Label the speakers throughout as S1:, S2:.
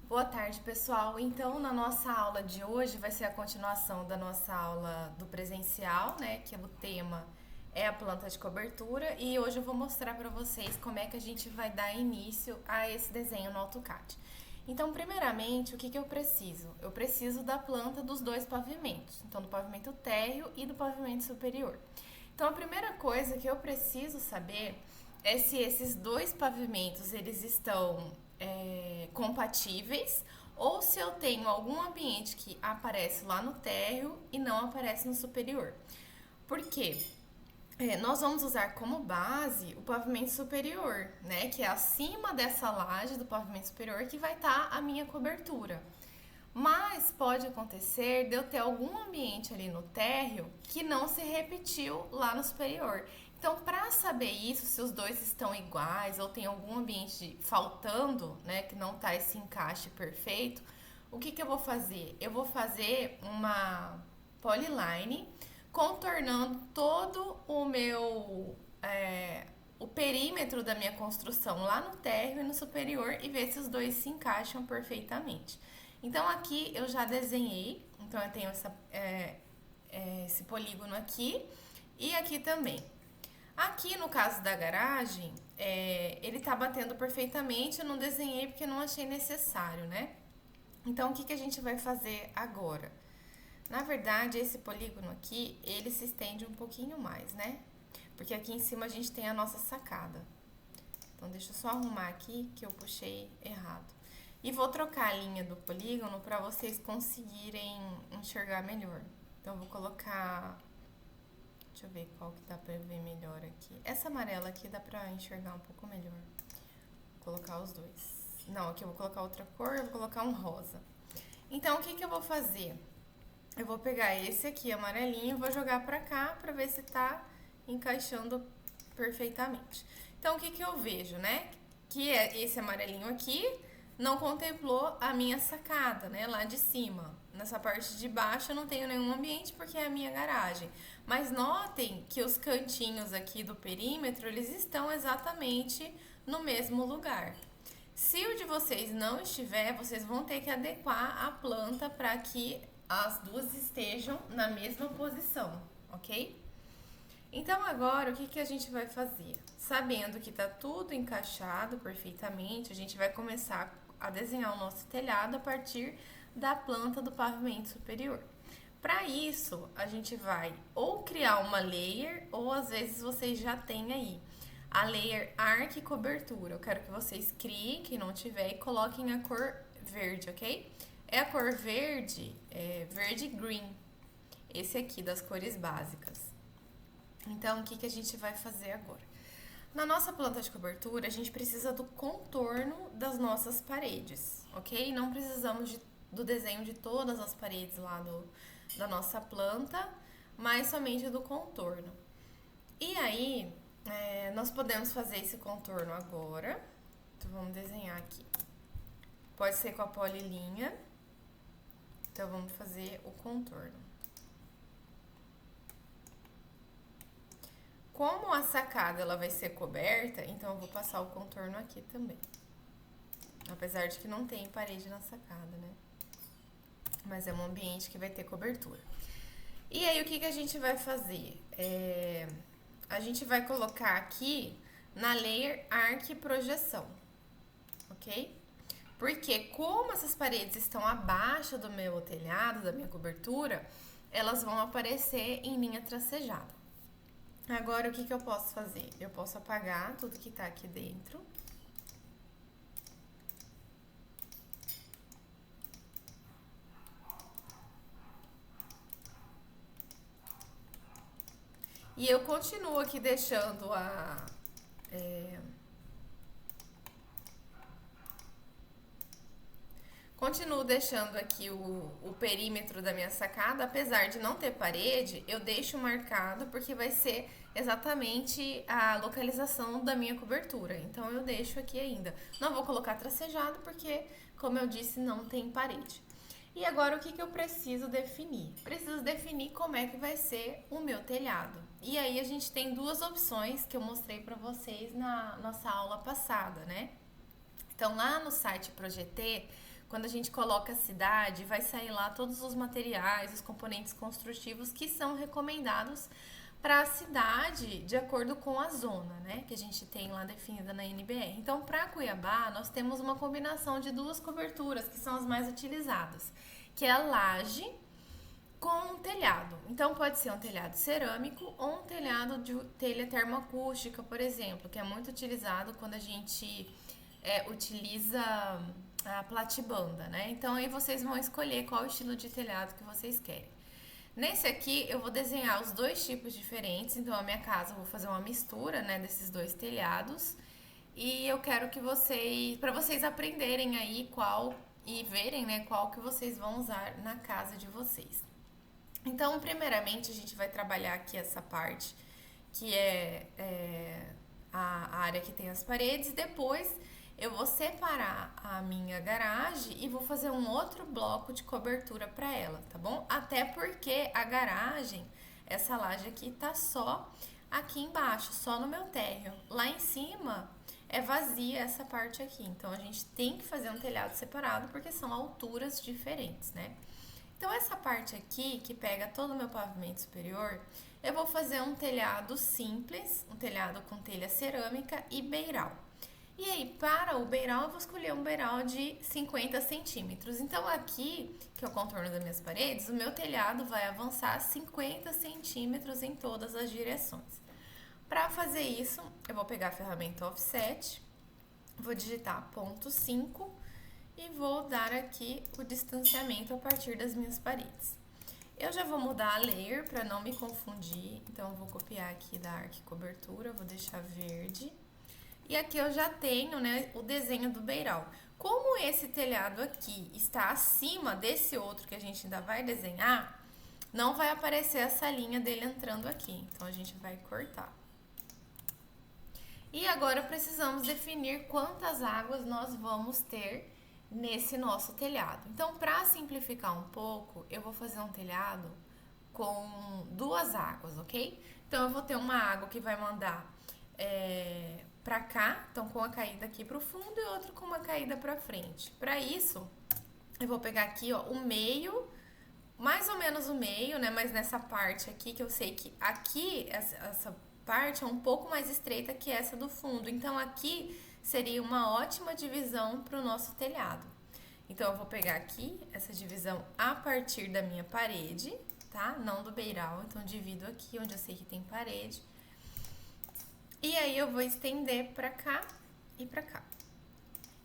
S1: Boa tarde, pessoal. Então, na nossa aula de hoje vai ser a continuação da nossa aula do presencial, né? Que o tema é a planta de cobertura e hoje eu vou mostrar para vocês como é que a gente vai dar início a esse desenho no AutoCAD. Então, primeiramente, o que eu preciso? Eu preciso da planta dos dois pavimentos, então do pavimento térreo e do pavimento superior. Então, a primeira coisa que eu preciso saber é se esses dois pavimentos eles estão compatíveis ou se eu tenho algum ambiente que aparece lá no térreo e não aparece no superior. Por quê? Nós vamos usar como base o pavimento superior, né? Que é acima dessa laje do pavimento superior que vai estar a minha cobertura. Mas pode acontecer de eu ter algum ambiente ali no térreo que não se repetiu lá no superior. Então, para saber isso, se os dois estão iguais ou tem algum ambiente faltando, né, que não tá esse encaixe perfeito, o que eu vou fazer? Eu vou fazer uma polyline contornando todo o perímetro da minha construção lá no térreo e no superior e ver se os dois se encaixam perfeitamente. Então aqui eu já desenhei, então eu tenho esse polígono aqui e aqui também. Aqui no caso da garagem, ele tá batendo perfeitamente, eu não desenhei porque não achei necessário, né? Então o que a gente vai fazer agora? Na verdade, esse polígono aqui, ele se estende um pouquinho mais, né? Porque aqui em cima a gente tem a nossa sacada. Então deixa eu só arrumar aqui que eu puxei errado. E vou trocar a linha do polígono para vocês conseguirem enxergar melhor. Então eu vou colocar... Deixa eu ver qual que dá pra ver melhor aqui. Essa amarela aqui dá pra enxergar um pouco melhor. Vou colocar os dois. Não, aqui eu vou colocar outra cor, eu vou colocar um rosa. Então o que eu vou fazer? Eu vou pegar esse aqui amarelinho e vou jogar pra cá pra ver se tá encaixando perfeitamente. Então o que eu vejo, né? Que esse amarelinho aqui não contemplou a minha sacada, né? Lá de cima. Nessa parte de baixo eu não tenho nenhum ambiente porque é a minha garagem. Mas notem que os cantinhos aqui do perímetro, eles estão exatamente no mesmo lugar. Se o de vocês não estiver, vocês vão ter que adequar a planta para que as duas estejam na mesma posição, ok? Então agora o que a gente vai fazer? Sabendo que tá tudo encaixado perfeitamente, a gente vai começar a desenhar o nosso telhado a partir da planta do pavimento superior. Para isso, a gente vai ou criar uma layer, ou às vezes vocês já têm aí a layer arc e cobertura. Eu quero que vocês criem, quem não tiver, e coloquem a cor verde, ok? É a cor verde, verde green. Esse aqui, das cores básicas. Então, o que a gente vai fazer agora? Na nossa planta de cobertura, a gente precisa do contorno das nossas paredes, ok? Não precisamos do desenho de todas as paredes lá da nossa planta, mas somente do contorno. E aí, nós podemos fazer esse contorno agora. Então, vamos desenhar aqui. Pode ser com a polilinha. Então, vamos fazer o contorno. Como a sacada ela vai ser coberta, então eu vou passar o contorno aqui também. Apesar de que não tem parede na sacada, né? Mas é um ambiente que vai ter cobertura. E aí, o que a gente vai fazer? A gente vai colocar aqui na layer arc projeção, ok? Porque como essas paredes estão abaixo do meu telhado, da minha cobertura, elas vão aparecer em linha tracejada. Agora, o que eu posso fazer? Eu posso apagar tudo que tá aqui dentro. E eu continuo aqui deixando Continuo deixando aqui o perímetro da minha sacada, apesar de não ter parede, eu deixo marcado porque vai ser exatamente a localização da minha cobertura. Então eu deixo aqui ainda. Não vou colocar tracejado porque, como eu disse, não tem parede. E agora o que eu preciso definir? Preciso definir como é que vai ser o meu telhado. E aí a gente tem duas opções que eu mostrei para vocês na nossa aula passada, né? Então lá no site Projetê, quando a gente coloca cidade, vai sair lá todos os materiais, os componentes construtivos que são recomendados para a cidade de acordo com a zona, né, que a gente tem lá definida na NBR. Então, para Cuiabá, nós temos uma combinação de duas coberturas que são as mais utilizadas, que é a laje com um telhado. Então, pode ser um telhado cerâmico ou um telhado de telha termoacústica, por exemplo, que é muito utilizado quando a gente utiliza a platibanda, né? Então, aí vocês vão escolher qual estilo de telhado que vocês querem. Nesse aqui, eu vou desenhar os dois tipos diferentes. Então, a minha casa, eu vou fazer uma mistura, né, desses dois telhados. E eu quero que para vocês aprenderem aí qual e verem, né, qual que vocês vão usar na casa de vocês. Então, primeiramente, a gente vai trabalhar aqui essa parte, que é a área que tem as paredes. Depois, eu vou separar a minha garagem e vou fazer um outro bloco de cobertura para ela, tá bom? Até porque a garagem, essa laje aqui, tá só aqui embaixo, só no meu térreo. Lá em cima é vazia essa parte aqui, então a gente tem que fazer um telhado separado porque são alturas diferentes, né? Então, essa parte aqui, que pega todo o meu pavimento superior, eu vou fazer um telhado simples, um telhado com telha cerâmica e beiral. E aí, para o beiral, eu vou escolher um beiral de 50 centímetros. Então, aqui, que é o contorno das minhas paredes, o meu telhado vai avançar 50 centímetros em todas as direções. Para fazer isso, eu vou pegar a ferramenta Offset, vou digitar ponto 5 e vou dar aqui o distanciamento a partir das minhas paredes. Eu já vou mudar a layer para não me confundir, então eu vou copiar aqui da Arc Cobertura, vou deixar verde. E aqui eu já tenho, né, o desenho do beiral. Como esse telhado aqui está acima desse outro que a gente ainda vai desenhar, não vai aparecer essa linha dele entrando aqui, então a gente vai cortar. E agora precisamos definir quantas águas nós vamos ter nesse nosso telhado. Então, para simplificar um pouco, eu vou fazer um telhado com duas águas, ok? Então, eu vou ter uma água que vai mandar para cá, então com a caída aqui para o fundo, e outra com uma caída para frente. Para isso, eu vou pegar aqui, ó, o meio, mais ou menos o meio, né? Mas nessa parte aqui, que eu sei que aqui, essa parte é um pouco mais estreita que essa do fundo. Então, aqui seria uma ótima divisão para o nosso telhado. Então, eu vou pegar aqui essa divisão a partir da minha parede, tá? Não do beiral, então divido aqui onde eu sei que tem parede. E aí, eu vou estender para cá e para cá.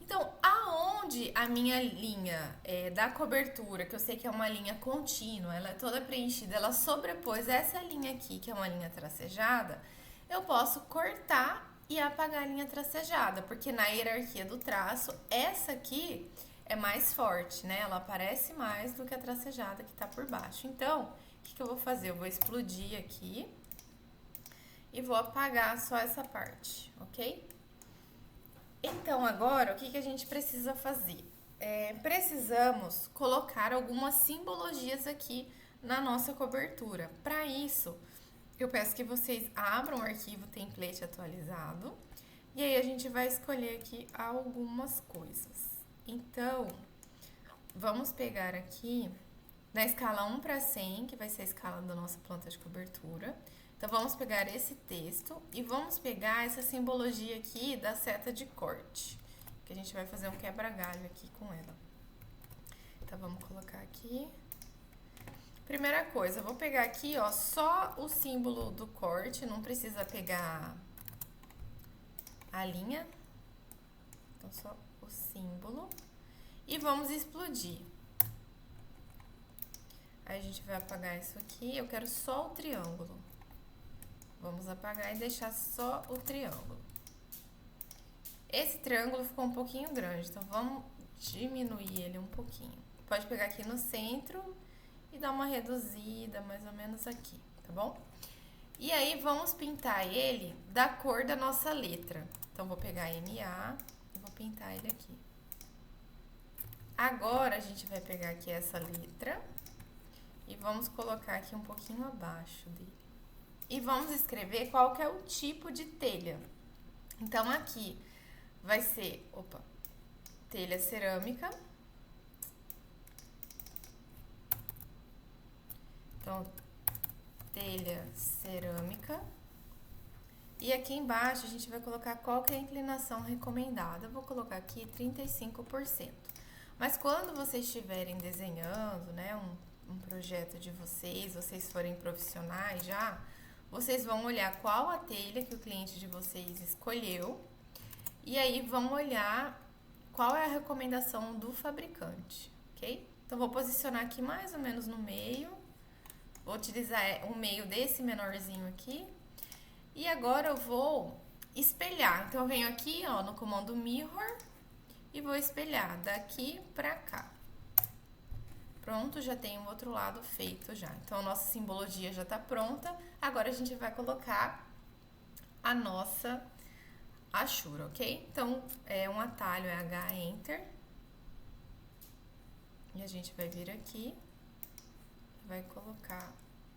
S1: Então, aonde a minha linha da cobertura, que eu sei que é uma linha contínua, ela é toda preenchida, ela sobrepôs essa linha aqui, que é uma linha tracejada, eu posso cortar e apagar a linha tracejada, porque na hierarquia do traço, essa aqui é mais forte, né? Ela aparece mais do que a tracejada que tá por baixo. Então, o que eu vou fazer? Eu vou explodir aqui e vou apagar só essa parte, ok? Então, agora, o que a gente precisa fazer? Precisamos colocar algumas simbologias aqui na nossa cobertura. Para isso, eu peço que vocês abram o arquivo template atualizado e aí a gente vai escolher aqui algumas coisas. Então, vamos pegar aqui na escala 1 para 100, que vai ser a escala da nossa planta de cobertura. Então, vamos pegar esse texto e vamos pegar essa simbologia aqui da seta de corte, que a gente vai fazer um quebra-galho aqui com ela. Então, vamos colocar aqui. Primeira coisa, eu vou pegar aqui, ó, só o símbolo do corte, não precisa pegar a linha. Então, só o símbolo. E vamos explodir. Aí, a gente vai apagar isso aqui, eu quero só o triângulo. Vamos apagar e deixar só o triângulo. Esse triângulo ficou um pouquinho grande, então vamos diminuir ele um pouquinho. Pode pegar aqui no centro e dar uma reduzida, mais ou menos aqui, tá bom? E aí, vamos pintar ele da cor da nossa letra. Então, vou pegar MA e vou pintar ele aqui. Agora, a gente vai pegar aqui essa letra e vamos colocar aqui um pouquinho abaixo dele. E vamos escrever qual que é o tipo de telha. Então, aqui vai ser, telha cerâmica. Então, telha cerâmica. E aqui embaixo a gente vai colocar qual que é a inclinação recomendada. Eu vou colocar aqui 35%. Mas quando vocês estiverem desenhando, né, um projeto de vocês forem profissionais já, vocês vão olhar qual a telha que o cliente de vocês escolheu e aí vão olhar qual é a recomendação do fabricante, ok? Então, vou posicionar aqui mais ou menos no meio. Vou utilizar o meio desse menorzinho aqui. E agora eu vou espelhar. Então, eu venho aqui, ó, no comando Mirror e vou espelhar daqui pra cá. Pronto, já tem o outro lado feito já. Então, a nossa simbologia já tá pronta. Agora, a gente vai colocar a nossa achura, ok? Então, um atalho é H, Enter. E a gente vai vir aqui, vai colocar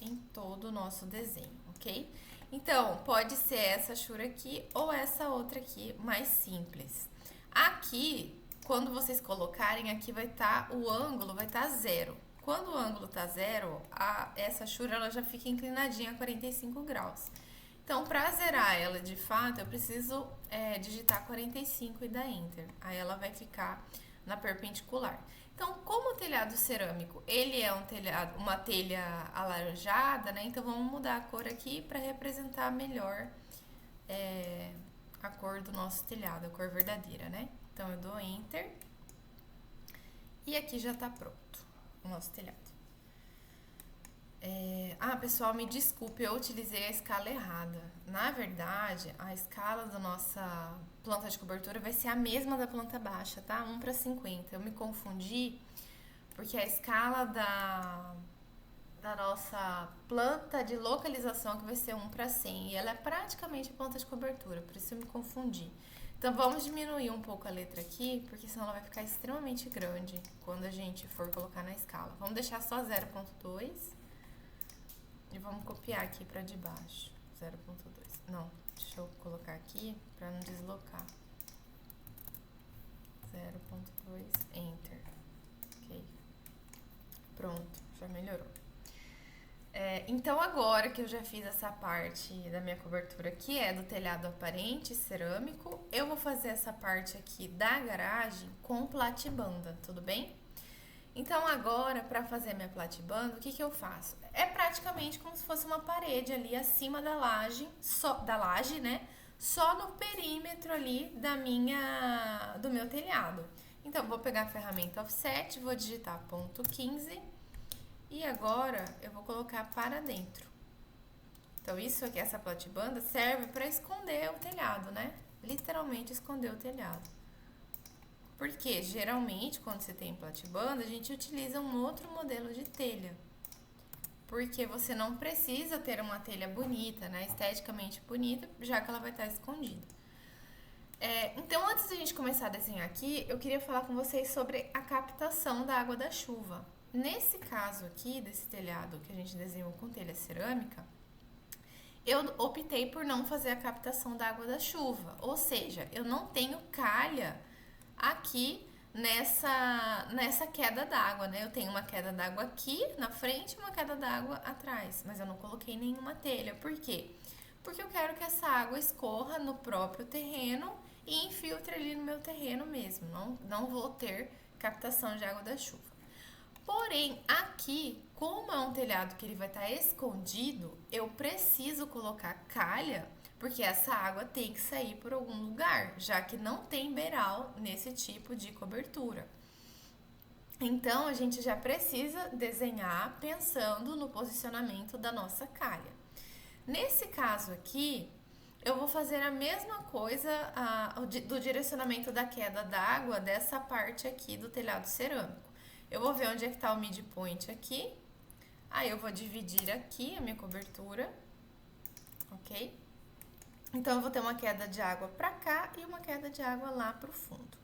S1: em todo o nosso desenho, ok? Então, pode ser essa achura aqui ou essa outra aqui, mais simples. Aqui, quando vocês colocarem, aqui vai estar, o ângulo vai estar 0. Quando o ângulo tá 0, essa achura ela já fica inclinadinha a 45 graus. Então, para zerar ela de fato, eu preciso digitar 45 e dar Enter. Aí ela vai ficar na perpendicular. Então, como o telhado cerâmico, ele é uma telha alaranjada, né? Então, vamos mudar a cor aqui para representar melhor a cor do nosso telhado, a cor verdadeira, né? Então, eu dou Enter e aqui já tá pronto o nosso telhado. Pessoal, me desculpe, eu utilizei a escala errada. Na verdade, a escala da nossa planta de cobertura vai ser a mesma da planta baixa, tá? 1:50. Eu me confundi porque a escala da nossa planta de localização que vai ser 1:100 e ela é praticamente a planta de cobertura, por isso eu me confundi. Então, vamos diminuir um pouco a letra aqui, porque senão ela vai ficar extremamente grande quando a gente for colocar na escala. Vamos deixar só 0.2. E vamos copiar aqui para de baixo, 0.2. Não, deixa eu colocar aqui para não deslocar. 0.2, Enter. Ok. Pronto, já melhorou. Então, agora que eu já fiz essa parte da minha cobertura, que é do telhado aparente cerâmico, eu vou fazer essa parte aqui da garagem com platibanda, tudo bem? Então, agora, para fazer minha platibanda, o que eu faço? É praticamente como se fosse uma parede ali acima da laje, né? Só no perímetro ali do meu telhado. Então, vou pegar a ferramenta Offset, vou digitar ponto 15 e agora eu vou colocar para dentro. Então, isso aqui, essa platibanda serve para esconder o telhado, né? Literalmente esconder o telhado. Porque, geralmente, quando você tem platibanda, a gente utiliza um outro modelo de telha. Porque você não precisa ter uma telha bonita, né? Esteticamente bonita, já que ela vai estar escondida. Então, antes da gente começar a desenhar aqui, eu queria falar com vocês sobre a captação da água da chuva. Nesse caso aqui, desse telhado que a gente desenhou com telha cerâmica, eu optei por não fazer a captação da água da chuva. Ou seja, eu não tenho calha aqui nessa queda d'água, né? Eu tenho uma queda d'água aqui na frente e uma queda d'água atrás, mas eu não coloquei nenhuma telha. Por quê? Porque eu quero que essa água escorra no próprio terreno e infiltre ali no meu terreno mesmo. Não vou ter captação de água da chuva. Porém, aqui, como é um telhado que ele vai estar escondido, eu preciso colocar calha, porque essa água tem que sair por algum lugar, já que não tem beiral nesse tipo de cobertura. Então, a gente já precisa desenhar pensando no posicionamento da nossa calha. Nesse caso aqui, eu vou fazer a mesma coisa do direcionamento da queda d'água dessa parte aqui do telhado cerâmico. Eu vou ver onde é que está o midpoint aqui. Aí eu vou dividir aqui a minha cobertura, ok? Então, eu vou ter uma queda de água para cá e uma queda de água lá para o fundo.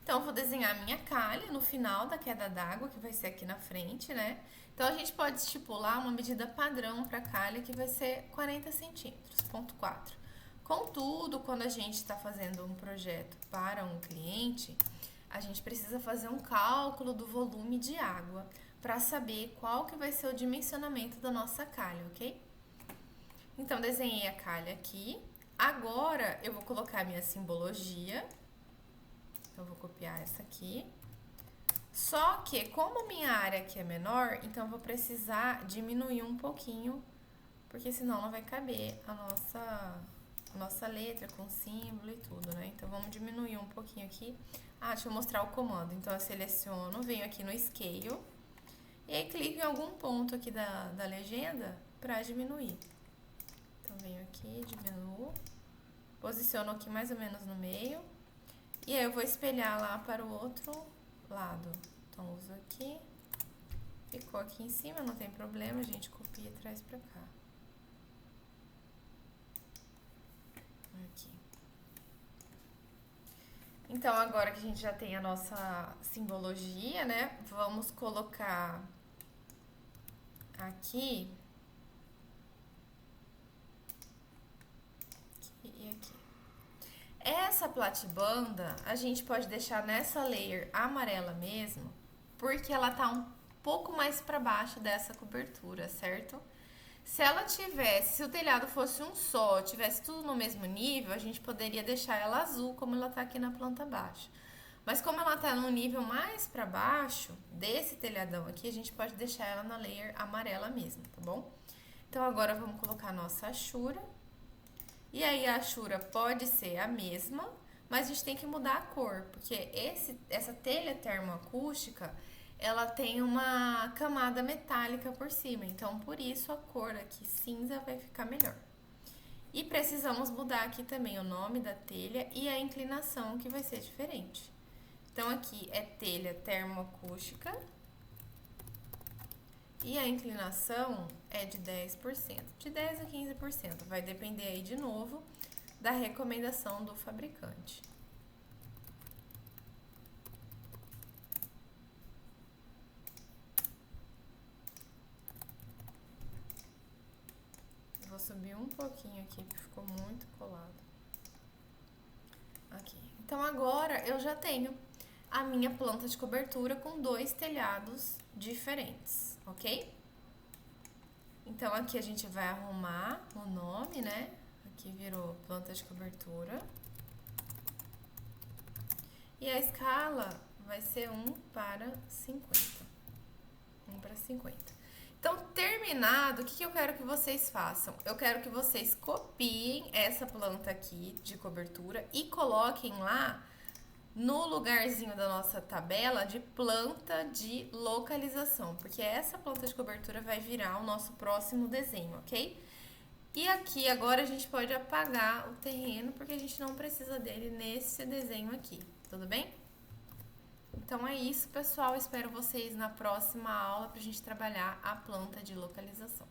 S1: Então, eu vou desenhar a minha calha no final da queda d'água, que vai ser aqui na frente, né? Então, a gente pode estipular uma medida padrão para a calha, que vai ser 40 centímetros, ponto 4. Contudo, quando a gente está fazendo um projeto para um cliente, a gente precisa fazer um cálculo do volume de água para saber qual que vai ser o dimensionamento da nossa calha, ok? Então, desenhei a calha aqui. Agora, eu vou colocar a minha simbologia. Eu vou copiar essa aqui. Só que, como minha área aqui é menor, então eu vou precisar diminuir um pouquinho, porque senão não vai caber a nossa letra com símbolo e tudo, né? Então, vamos diminuir um pouquinho aqui. Deixa eu mostrar o comando. Então, eu seleciono, venho aqui no Scale, e aí clico em algum ponto aqui da legenda para diminuir. Então, venho aqui, diminuo, posiciono aqui mais ou menos no meio, e aí eu vou espelhar lá para o outro lado. Então, uso aqui, ficou aqui em cima, não tem problema, a gente copia e traz pra cá. Aqui. Então, agora que a gente já tem a nossa simbologia, né, vamos colocar aqui e aqui. Essa platibanda, a gente pode deixar nessa layer amarela mesmo, porque ela tá um pouco mais para baixo dessa cobertura, certo? Se o telhado fosse um só, tivesse tudo no mesmo nível, a gente poderia deixar ela azul, como ela tá aqui na planta baixa. Mas como ela tá num nível mais para baixo desse telhadão aqui, a gente pode deixar ela na layer amarela mesmo, tá bom? Então agora vamos colocar a nossa achura. E aí a achura pode ser a mesma, mas a gente tem que mudar a cor, porque essa telha termoacústica, ela tem uma camada metálica por cima, então por isso a cor aqui cinza vai ficar melhor. E precisamos mudar aqui também o nome da telha e a inclinação, que vai ser diferente. Então aqui é telha termoacústica e a inclinação é de 10%, de 10% a 15%, vai depender aí de novo da recomendação do fabricante. Vou subir um pouquinho aqui, porque ficou muito colado. Aqui. Então agora eu já tenho a minha planta de cobertura com 2 telhados diferentes, ok? Então aqui a gente vai arrumar o nome, né? Aqui virou planta de cobertura. E a escala vai ser 1:50. 1:50. Então, terminado, o que eu quero que vocês façam? Eu quero que vocês copiem essa planta aqui de cobertura e coloquem lá no lugarzinho da nossa tabela de planta de localização, porque essa planta de cobertura vai virar o nosso próximo desenho, ok? E aqui agora a gente pode apagar o terreno, porque a gente não precisa dele nesse desenho aqui, tudo bem? Então é isso, pessoal. Espero vocês na próxima aula para a gente trabalhar a planta de localização.